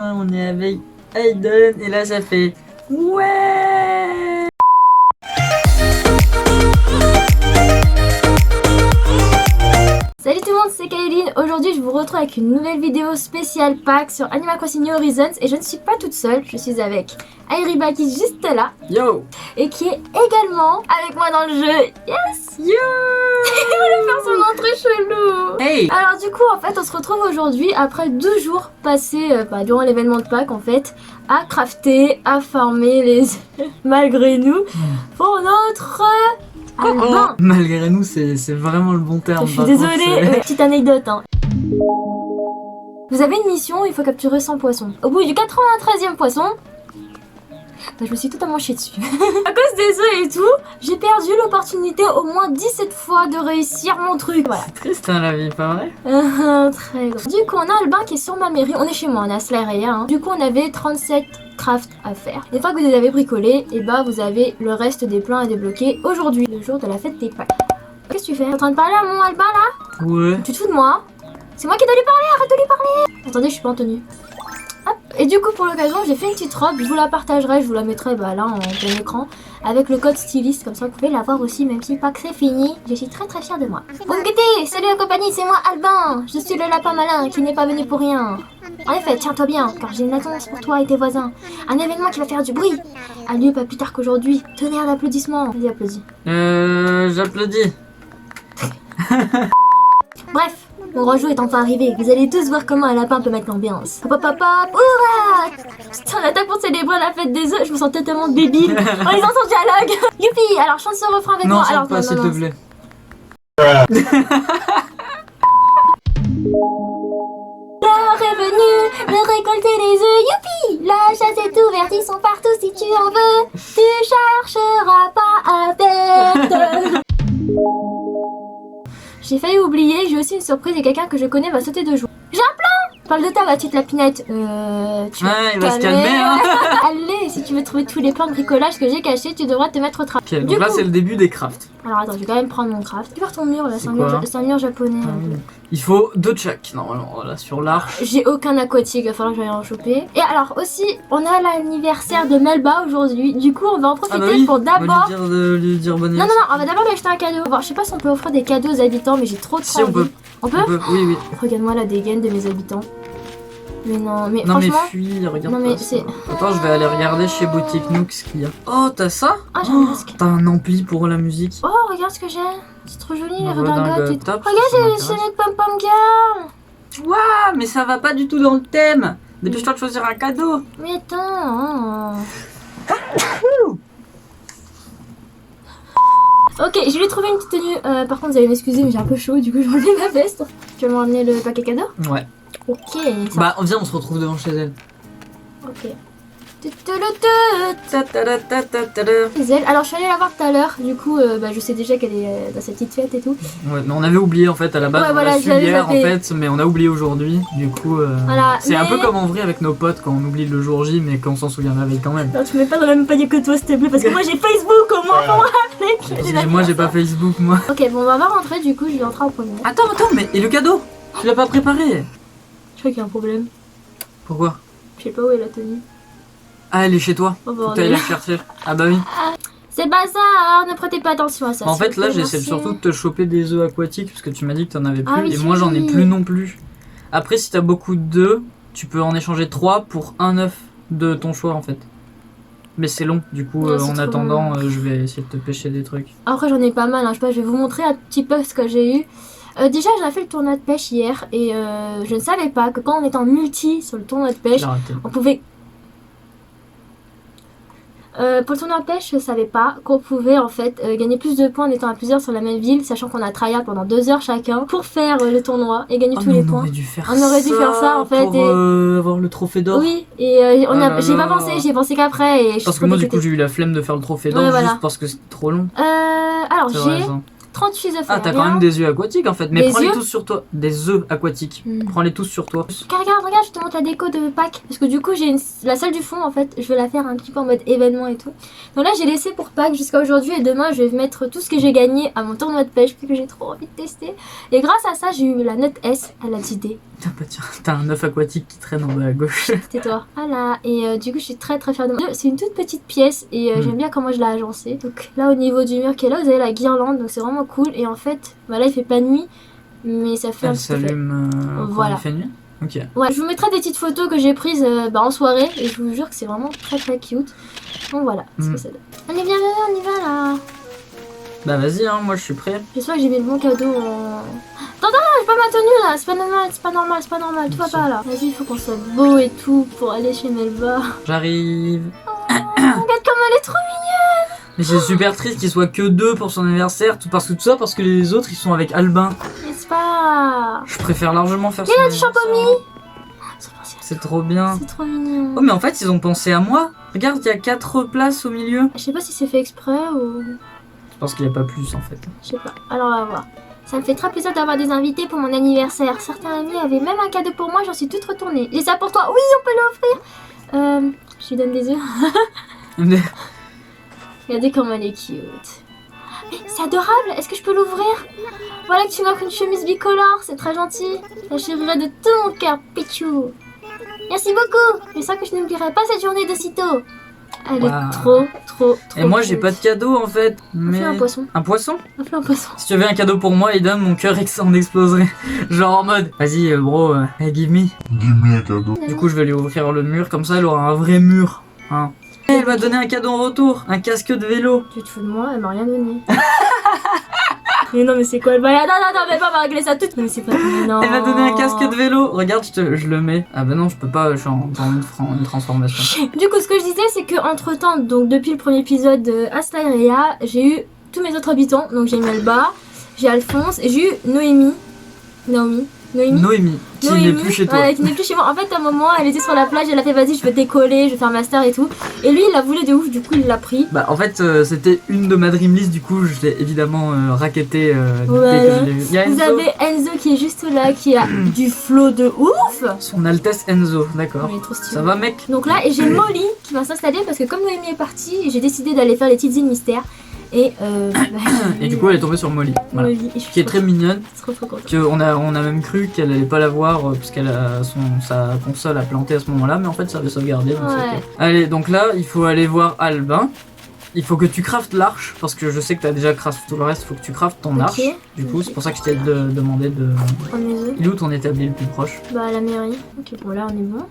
On est avec Aiden et là ça fait ouais. Salut tout le monde, c'est Kailine. Aujourd'hui je vous retrouve avec une nouvelle vidéo spéciale pack sur Animal Crossing New Horizons. Et je ne suis pas toute seule, je suis avec Airiba qui est juste là. Yo. Et qui est également avec moi dans le jeu. Yes. Yo. Il voulait faire son entrée chelou. Hey. Alors du coup en fait on se retrouve aujourd'hui après 2 jours passés durant l'événement de Pâques en fait à crafter, à farmer les malgré nous pour notre Albin. Malgré nous c'est vraiment le bon terme. Je suis désolée, petite anecdote hein. Vous avez une mission, il faut capturer 100 poissons. Au bout du 93e poisson, bah, je me suis totalement chiée dessus. À cause des œufs et tout, j'ai perdu l'opportunité au moins 17 fois de réussir mon truc. Voilà. C'est triste hein, la vie, pas vrai? Très grand. Du coup, on a Albin qui est sur ma mairie. On est chez moi, on est à Slaria. Hein. Du coup, on avait 37 crafts à faire. Une fois que vous les avez bricolés, et bah vous avez le reste des plans à débloquer aujourd'hui, le jour de la fête des Pâques. Qu'est-ce que tu fais? T'es en train de parler à mon Albin là? Ouais. Tu te fous de moi? C'est moi qui dois lui parler, arrête de lui parler! Attendez, je suis pas en tenue. Hop. Et du coup, pour l'occasion, j'ai fait une petite robe. Je vous la partagerai, je vous la mettrai bah, là en plein écran. Avec le code styliste, comme ça vous pouvez la voir aussi, même si pas que c'est fini. Je suis très fière de moi. Bon, guettez, salut la compagnie, c'est moi Albin. Je suis le lapin malin qui n'est pas venu pour rien. En effet, tiens-toi bien, car j'ai une annonce pour toi et tes voisins. Un événement qui va faire du bruit a lieu pas plus tard qu'aujourd'hui. Tonnerre d'applaudissements. Vas-y, applaudis. J'applaudis. Bref, mon rejou est enfin arrivé. Vous allez tous voir comment un lapin peut mettre l'ambiance. Hop hop hop hop, hurrah! Putain, on attaque pour célébrer la fête des œufs. Je me sens totalement débile en lisant son dialogue. Youpi! Alors chante ce refrain avec Non, moi. chante Alors pas s'il te plaît. L'heure est venue de récolter les œufs. Youpi! La chasse est ouverte, ils sont partout si tu en veux. Tu chercheras pas à perdre. J'ai failli oublier, j'ai aussi une surprise et quelqu'un que je connais va sauter de joie. J'ai un plan! Parle de ta petite lapinette. Tu vas il va se calmer hein. Allez, si tu veux trouver tous les plans de bricolage que j'ai cachés, tu devras te mettre au travail. Ok, donc là c'est le début des crafts. Alors attends, je vais quand même prendre mon craft. Tu vois ton mur là, c'est C'est un mur japonais. Il faut 2 de chaque normalement là sur l'arche. J'ai aucun aquatique, il va falloir que j'aille en choper. Et alors aussi, on a l'anniversaire de Melba aujourd'hui. Du coup, on va en profiter pour d'abord... lui dire bonne Non, on va d'abord lui acheter un cadeau. Bon, je sais pas si on peut offrir des cadeaux aux habitants, mais j'ai trop de Si on peut. On peut? Oui. Regarde-moi la dégaine de mes habitants. Mais non, mais non franchement... mais fuis, regarde non mais pas ça. c'est... Attends, je vais aller regarder chez Boutique Nook ce qu'il y a. Oh, t'as ça? Ah, j'ai un masque. T'as un ampli pour la musique. Oh, regarde ce que j'ai. C'est trop joli, les redingotes redingotes. Et... top, Regarde, c'est les Pom Pom Girl. Waouh, mais ça va pas du tout dans le thème. Dépêche-toi de choisir un cadeau. Mais attends. Ok, je lui ai trouvé une petite tenue. Par contre, vous allez m'excuser, mais j'ai un peu chaud, du coup, j'ai enlevé ma veste. Tu vas m'emmener le paquet cadeau? Ouais. Ok. Ça... Bah, viens, on se retrouve devant chez elle. Ok. Alors je suis allée la voir tout à l'heure, du coup je sais déjà qu'elle est dans sa petite fête et tout. Ouais, mais on avait oublié en fait à la base, ouais, on voilà, l'a su hier en fait, mais on a oublié aujourd'hui, du coup voilà, c'est un peu comme en vrai avec nos potes quand on oublie le jour J mais qu'on s'en souvient la veille quand même. Non, tu mets pas dans le même panier que toi s'il te plaît, parce que moi j'ai Facebook au moins pour rappeler. Mais moi j'ai pas Facebook moi. Ok, bon on va rentrer, du coup je vais entrer en premier. Attends, mais et le cadeau? Tu l'as pas préparé? Je crois qu'il y a un problème. Pourquoi? Je sais pas où est la tenue. Ah, elle est chez toi. Oh, faut que t'ailles la chercher. Ah bah oui. C'est pas ça, alors ne prêtez pas attention à ça. En fait là j'essaie surtout de te choper des œufs aquatiques parce que tu m'as dit que t'en avais plus oui, et moi j'en ai plus non plus. Après si t'as beaucoup d'œufs, tu peux en échanger 3 pour un œuf de ton choix en fait. Mais c'est long, du coup en attendant je vais essayer de te pêcher des trucs. Après j'en ai pas mal, hein. Je sais pas, je vais vous montrer un petit peu ce que j'ai eu. Déjà j'ai fait le tournoi de pêche hier et je ne savais pas que quand on était en multi sur le tournoi de pêche, on pouvait... pour le tournoi de pêche, je savais pas qu'on pouvait en fait gagner plus de points en étant à plusieurs sur la même ville, sachant qu'on a tryhard pendant 2 heures chacun pour faire le tournoi et gagner tous les points. On aurait dû faire ça en fait pour et... avoir le trophée d'or. Oui, et j'ai pas pensé, j'ai pensé qu'après. Parce que moi du coup j'ai eu la flemme de faire le trophée d'or juste parce que c'est trop long. Alors j'ai 38 œufs. Ah, t'as quand même des œufs aquatiques en fait. Mais Des prends-les œufs tous sur toi. Des œufs aquatiques. Prends-les tous sur toi. Regarde, je te montre la déco de Pâques. Parce que du coup, j'ai la salle du fond en fait. Je vais la faire un petit peu en mode événement et tout. Donc là, j'ai laissé pour Pâques jusqu'à aujourd'hui. Et demain, je vais mettre tout ce que j'ai gagné à mon tournoi de pêche. Parce que j'ai trop envie de tester. Et grâce à ça, j'ai eu la note S à la d'idée. Tiens, bah tiens, t'as un œuf aquatique qui traîne en bas à gauche. C'était toi. Voilà. Et du coup, je suis très très fière de moi. C'est une toute petite pièce. Et j'aime bien comment je l'ai agencée. Donc là, au niveau du mur qui est là, vous avez la guirlande. Donc c'est vraiment cool. Et en fait, bah là, il fait pas nuit. Mais ça fait un Elle petit peu s'allume voilà. quand il fait nuit. Ok. Ouais, je vous mettrai des petites photos que j'ai prises en soirée et je vous jure que c'est vraiment très très cute. Donc voilà ce que ça donne. Allez, viens, on y va là. Bah vas-y, hein, moi je suis prêt. J'espère que j'ai mis le bon cadeau en... Attends, j'ai pas ma tenue là, c'est pas normal, tout va pas là. Vas-y, il faut qu'on soit beau et tout pour aller chez Melba. J'arrive. Regarde comme elle est trop mignonne. Mais c'est super triste qu'il soit que 2 pour son anniversaire, tout parce que les autres ils sont avec Albin. N'est-ce pas? Je préfère largement faire ça. Il y a du champomis. C'est trop bien. C'est trop mignon. Oh mais en fait ils ont pensé à moi. Regarde, il y a 4 places au milieu. Je sais pas si c'est fait exprès ou... Je pense qu'il n'y a pas plus en fait. Je sais pas, alors on va voir. Ça me fait très plaisir d'avoir des invités pour mon anniversaire. Certains amis avaient même un cadeau pour moi, j'en suis toute retournée. J'ai ça pour toi, oui on peut l'offrir. Je lui donne des œufs. Regardez comment elle est cute. Mais c'est adorable, est-ce que je peux l'ouvrir? Voilà que tu m'offres une chemise bicolore, c'est très gentil. Je la chérirai de tout mon cœur, Pichou. Merci beaucoup, je sens que je n'oublierai pas cette journée de sitôt. Elle est trop Et moi cute. j'ai pas de cadeau en fait. Mais... On fait un poisson. Un poisson? On fait un poisson. Si tu avais un cadeau pour moi, Eden, mon cœur en exploserait. Genre en mode, vas-y bro, hey, give me. Give me un cadeau. Du coup je vais lui ouvrir le mur, comme ça elle aura un vrai mur. Hein. Et elle m'a donné un cadeau en retour, un casque de vélo. Tu te fous de moi, elle m'a rien donné. Mais non mais c'est quoi? Non, mais pas va régler ça tout. Mais c'est pas... Non. Elle m'a donné un casque de vélo. Regarde, je le mets. Ah bah non, je peux pas, je suis en une transformation. Du coup, ce que je disais, c'est que entre temps, donc depuis le premier épisode de Astaria, j'ai eu tous mes autres habitants. Donc j'ai Melba, j'ai Alphonse et j'ai eu Noémie, Qui n'est plus chez toi. Ouais, qui n'est plus chez moi. En fait, à un moment, elle était sur la plage, elle a fait vas-y, je veux décoller, je veux faire un master et tout. Et lui, il la voulait de ouf, du coup, il l'a pris. Bah en fait, c'était une de ma dreamlist, du coup, je l'ai évidemment racketté Voilà. dès que je l'ai vu. Il y a Vous Enzo. avez Enzo qui est juste là, qui a du flow de ouf. Son Altesse Enzo, d'accord. Il est trop stylé. Ça va mec? Donc là, et j'ai Molly qui va s'installer parce que comme Noémie est partie, j'ai décidé d'aller faire les petites îles mystères. Et Et du coup, elle est tombée sur Molly. Voilà. Molly, et je suis Qui est très mignonne. trop contente. On a même cru qu'elle allait pas l'avoir parce qu'elle a sa console a planté à ce moment-là, mais en fait ça avait sauvegardé. Donc Ouais. c'est ok. Allez, donc là il faut aller voir Albin. Il faut que tu craftes l'arche parce que je sais que t'as déjà crafté tout le reste. Il faut que tu craftes ton Ok. arche. Du coup, c'est pour ça que je t'ai demandé de. Prendre mes œufs. Il est où ton établi le plus proche, Bah à la mairie. Ok, bon là on est bon.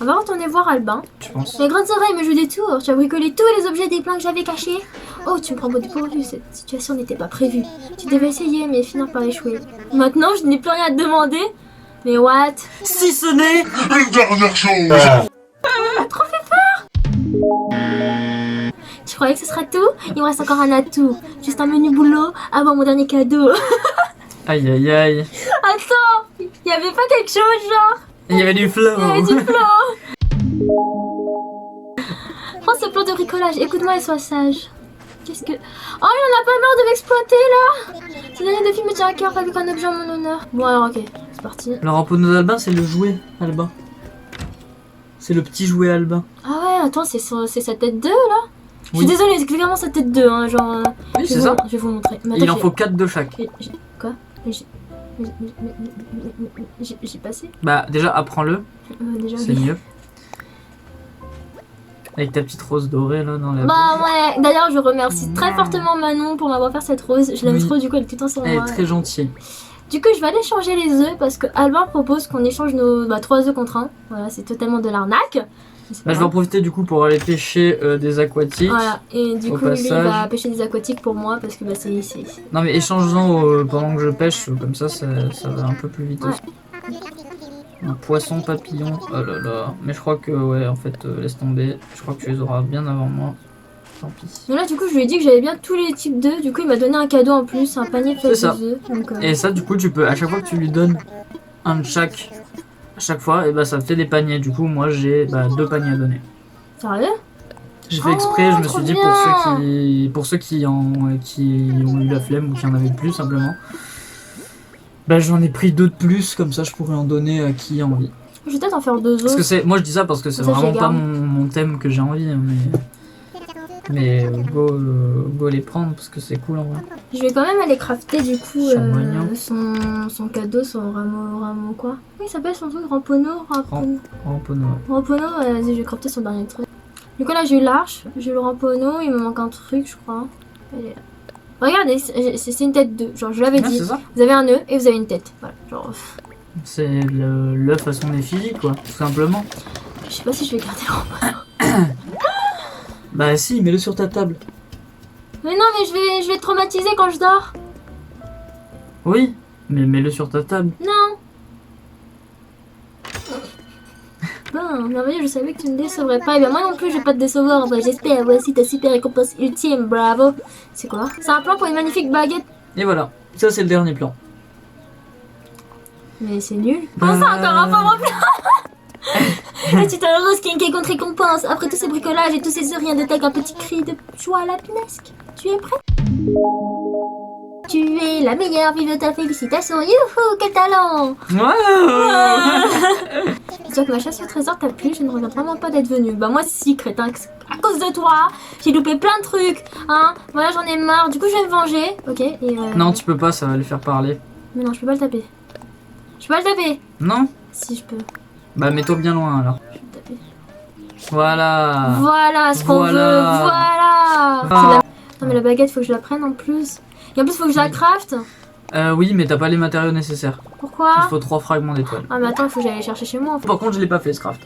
On va retourner voir Albin. tu penses? Les grandes oreilles me jouent des tours. Tu as bricolé tous les objets des plans que j'avais cachés. Oh, tu me prends pour dépourvu. Cette situation n'était pas prévue. Tu devais essayer, mais finir par échouer. Maintenant, je n'ai plus rien à te demander. Mais what? Si ce n'est. Une dernière chose. Tu croyais que ce serait tout? Il me reste encore un atout. Juste un menu boulot avant mon dernier cadeau. Aïe aïe aïe. Attends, il y avait pas quelque chose genre? Il y avait du flow. Il y avait du flow. Prends ce plan de bricolage, écoute-moi et sois sage. Qu'est-ce que... Oh, il en a pas marre de m'exploiter là. Cette dernière défi me tient à cœur avec un objet en mon honneur. Bon alors ok, c'est parti. Le ramponneau d'Albin, c'est le jouet Albin. C'est le petit jouet Albin. Ah ouais, attends, c'est sa tête 2 là? Je Oui. suis désolée, c'est clairement sa tête 2 hein, genre... Oui, c'est ça. Je vais vous montrer. Mais Il attends, en faut 4 de chaque. Quoi? J'ai passé? Bah déjà apprends-le, Déjà, c'est oui. mieux. Avec ta petite rose dorée là dans la Bah ouais, d'ailleurs je remercie très fortement Manon pour m'avoir fait cette rose. Je l'aime Oui. trop, du coup elle est tout le temps sur Elle moi. est très gentille. Du coup je vais aller changer les œufs parce que Albin propose qu'on échange nos 3 œufs contre 1. Voilà, c'est totalement de l'arnaque. Mais c'est pas Là, je vais en grave. profiter du coup pour aller pêcher des aquatiques. Voilà, et du Au coup lui il passage. va pêcher des aquatiques pour moi parce que bah c'est... Non mais échange-en pendant que je pêche, comme ça va un peu plus vite Ouais. aussi. Un poisson papillon, oh là là. Mais je crois que ouais en fait laisse tomber. Je crois que tu les auras bien avant moi. Tant pis. Donc là du coup je lui ai dit que j'avais bien tous les types d'œufs. Du coup il m'a donné un cadeau en plus, un panier fait C'est ça. d'œufs. Donc, Et ça du coup tu peux, à chaque fois que tu lui donnes un de chaque, à chaque fois, et bah ça fait des paniers. Du coup moi j'ai 2 paniers à donner. Sérieux? J'ai fait exprès, je me trop suis dit bien. pour ceux qui ont eu la flemme ou qui en avaient plus simplement. Bah j'en ai pris 2 de plus, comme ça je pourrais en donner à qui a envie. Je vais peut-être en faire 2 Parce que autres. c'est, moi je dis ça parce que c'est Ça, je les vraiment pas garde. mon thème que j'ai envie, hein, mais go les prendre parce que c'est cool en vrai. Je vais quand même aller crafter du coup Chamoignon. son cadeau, son rameau quoi. Oui, il s'appelle son truc Rampono. Rampono. Rampono, vas-y, je vais crafter son dernier truc. Du coup là j'ai eu l'arche, j'ai eu le Rampono, il me manque un truc je crois. Elle est là. Regardez, c'est une tête d'œuf, genre je l'avais Ah, dit. c'est ça. Vous avez un œuf et vous avez une tête. Voilà, genre. C'est l'œuf à son effigie quoi, tout simplement. Je sais pas si je vais garder le Rampono. Bah si, mets-le sur ta table. Mais non, mais je vais être traumatisée quand je dors. Oui, mais mets-le sur ta table. Non. Ben, merveilleux, je savais que tu ne décevrais pas. Et bien moi non plus, je vais pas te décevoir. Bah, j'espère. Voici ta super récompense ultime. Bravo. C'est quoi? C'est un plan pour une magnifique baguette. Et voilà, ça c'est le dernier plan. Mais c'est nul. Comment ça, encore un pauvre plan? Et tu t'as heureuse qui contre récompense. Après tous ces bricolages et tous ces heures, rien de tel qu'un petit cri de joie lapinesque. Tu es prêt? Tu es la meilleure, vive ta félicitation. Youhou, quel talent! Ouais. J'espère que ma chasse au trésor t'a plu, je ne regrette vraiment pas d'être venue. Bah moi si, crétin, à cause de toi, j'ai loupé plein de trucs, hein. Voilà, j'en ai marre, du coup je vais me venger, ok, et Non, tu peux pas, ça va le faire parler. Mais non, je peux pas le taper. Je peux pas le taper. Non? Si, je peux. Bah mets-toi bien loin alors. Je vais le taper. Voilà. Voilà ce qu'on veut, Voilà. voilà. Ah. Non mais la baguette, faut que je la prenne en plus. Et en plus, faut que je la crafte. Oui, mais t'as pas les matériaux nécessaires. Pourquoi? Il faut 3 fragments d'étoiles. Ah mais attends, il faut que j'aille les chercher chez moi en fait. Par contre, je l'ai pas fait ce craft.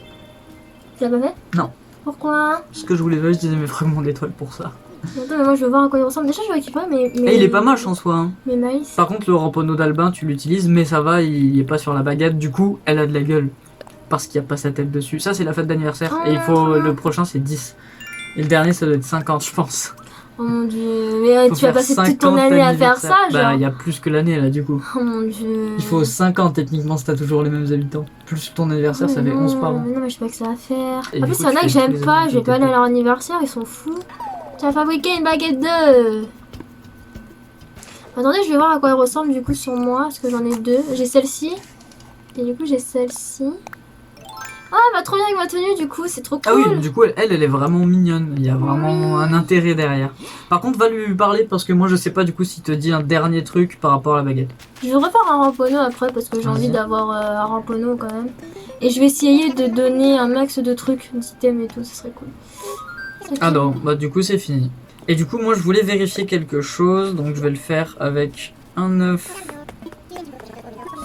Tu l'as pas fait? Non. Pourquoi? Ce que je voulais faire, je disais mes fragments d'étoiles pour ça. Attends, mais moi je veux voir à quoi il ressemble. Déjà, je vais récupérer mes Et il est pas moche en soi. Hein. mes maïs. Par contre, le ramponneau d'Albin, tu l'utilises, mais ça va, il est pas sur la baguette. Du coup, elle a de la gueule. Parce qu'il n'y a pas sa tête dessus. Ça, c'est la fête d'anniversaire. Et il faut. Le prochain, c'est 10. Et le dernier, ça doit être 50, je pense. Oh mon dieu, mais Faut tu vas faire passer toute 50 ton année à faire ça, anniversaires. genre. Bah, il y a plus que l'année là, du coup. Oh mon dieu. Il faut 50 techniquement si t'as toujours les mêmes habitants. Plus ton anniversaire, ça fait 11 par an. Non, mais je sais pas que ça à faire. Et En du plus, coup, il y en a tu que fais tous j'aime les pas, habitants je vais pas de aller à tes leur anniversaire, ils sont fous. Tu as fabriqué une baguette d'œuf. Attendez, je vais voir à quoi elle ressemble du coup sur moi, parce que j'en ai 2. J'ai celle-ci, et du coup j'ai celle-ci. Ah, elle va trop bien avec ma tenue, du coup, c'est trop cool. Ah oui, du coup, elle est vraiment mignonne. Il y a vraiment un intérêt derrière. Par contre, va lui parler parce que moi, je sais pas du coup s'il te dit un dernier truc par rapport à la baguette. Je vais refaire un ramponneau après parce que j'ai envie d'avoir un ramponneau quand même. Et je vais essayer de donner un max de trucs, d'items et tout, ce serait cool. Ah non, bah du coup, c'est fini. Et du coup, moi, je voulais vérifier quelque chose, donc je vais le faire avec un œuf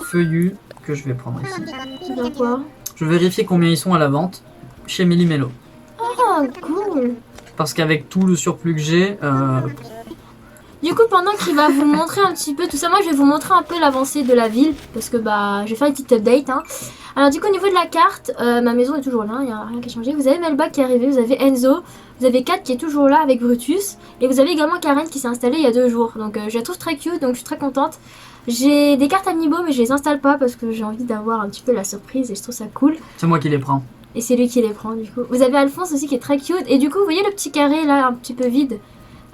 feuillu que je vais prendre ici. C'est bien quoi? Je vais vérifier combien ils sont à la vente chez Méli-Mélo. Ah, cool. Parce qu'avec tout le surplus que j'ai, Du coup, pendant qu'il va vous montrer un petit peu tout ça, moi je vais vous montrer un peu l'avancée de la ville. Parce que bah, je vais faire une petite update. Hein. Alors, du coup, au niveau de la carte, ma maison est toujours là, il n'y a rien qui a changé. Vous avez Melba qui est arrivé, vous avez Enzo, vous avez Kat qui est toujours là avec Brutus. Et vous avez également Karen qui s'est installée il y a 2 jours. Donc, je la trouve très cute, donc je suis très contente. J'ai des cartes amiibo, mais je les installe pas parce que j'ai envie d'avoir un petit peu la surprise et je trouve ça cool. c'est moi qui les prends. Et c'est lui qui les prend du coup. Vous avez Alphonse aussi qui est très cute. Et du coup, vous voyez le petit carré là, un petit peu vide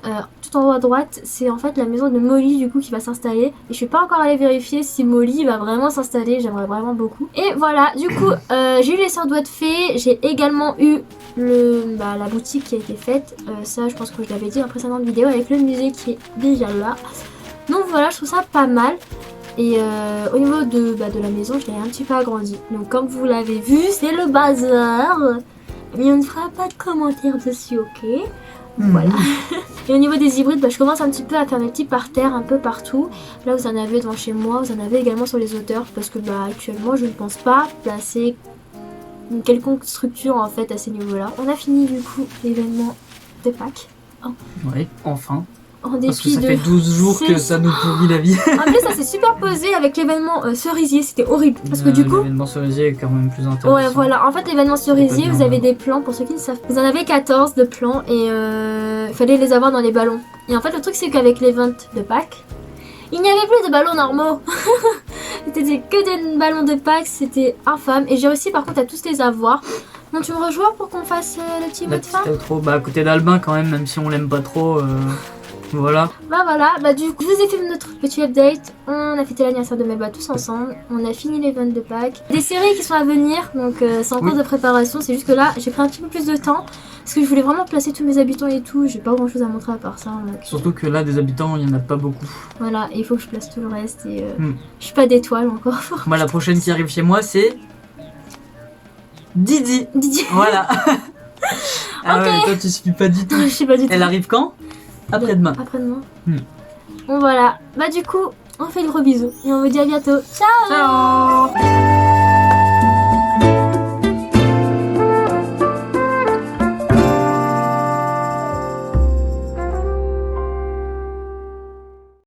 tout en haut à droite, c'est en fait la maison de Molly du coup qui va s'installer. Et je suis pas encore allée vérifier si Molly va vraiment s'installer, j'aimerais vraiment beaucoup. Et voilà, du coup, j'ai eu les sœurs doigts de fée, j'ai également eu la boutique qui a été faite. Ça, je pense que je l'avais dit dans la précédente vidéo avec le musée qui est déjà là. Donc voilà, je trouve ça pas mal. Et au niveau de la maison, je l'ai un petit peu agrandi. Donc comme vous l'avez vu, c'est le bazar. Mais on ne fera pas de commentaires dessus, ok? Voilà. Et au niveau des hybrides, je commence un petit peu à faire mes petits parterres un peu partout. Là, vous en avez devant chez moi, vous en avez également sur les hauteurs. Parce que actuellement, je ne pense pas placer une quelconque structure en fait à ces niveaux-là. On a fini du coup l'événement de Pâques. Oui, enfin. En Parce que dépit ça de... fait 12 jours que ça nous pourrit la vie. En plus, ça s'est superposé avec l'événement cerisier, c'était horrible. Parce que du coup... L'événement cerisier est quand même plus intéressant. Ouais, voilà. En fait, l'événement cerisier, vous avez des plans, pour ceux qui ne savent pas. Vous en avez 14 de plans et il fallait les avoir dans les ballons. Et en fait, le truc, c'est qu'avec l'event de Pâques, il n'y avait plus de ballons normaux. C'était que des ballons de Pâques, c'était infâme. Et j'ai réussi par contre à tous les avoir. Donc tu me rejoins pour qu'on fasse le petit mot La de fin? petite outro, bah à côté d'Albin quand même si on l'aime pas trop. Voilà. Bah voilà, bah du coup, je vous ai fait notre petit update. On a fêté l'anniversaire de Melba tous ensemble. On a fini les ventes de Pâques. Des séries qui sont à venir, donc c'est en cours de préparation. C'est juste que là, j'ai pris un petit peu plus de temps. Parce que je voulais vraiment placer tous mes habitants et tout. J'ai pas grand chose à montrer à part ça. Donc, Surtout que là, des habitants, il y en a pas beaucoup. voilà, et il faut que je place tout le reste. Et je suis pas d'étoile encore. Moi, la prochaine qui arrive chez moi, c'est Didi. Didier. Voilà. Ah Ok. ouais, mais toi, tu suis pas du tout. Je sais pas du tout. Elle arrive quand? Après-demain. Après-demain. Hmm. Bon voilà, bah du coup, on fait le gros bisou. Et on vous dit à bientôt. Ciao. Ciao.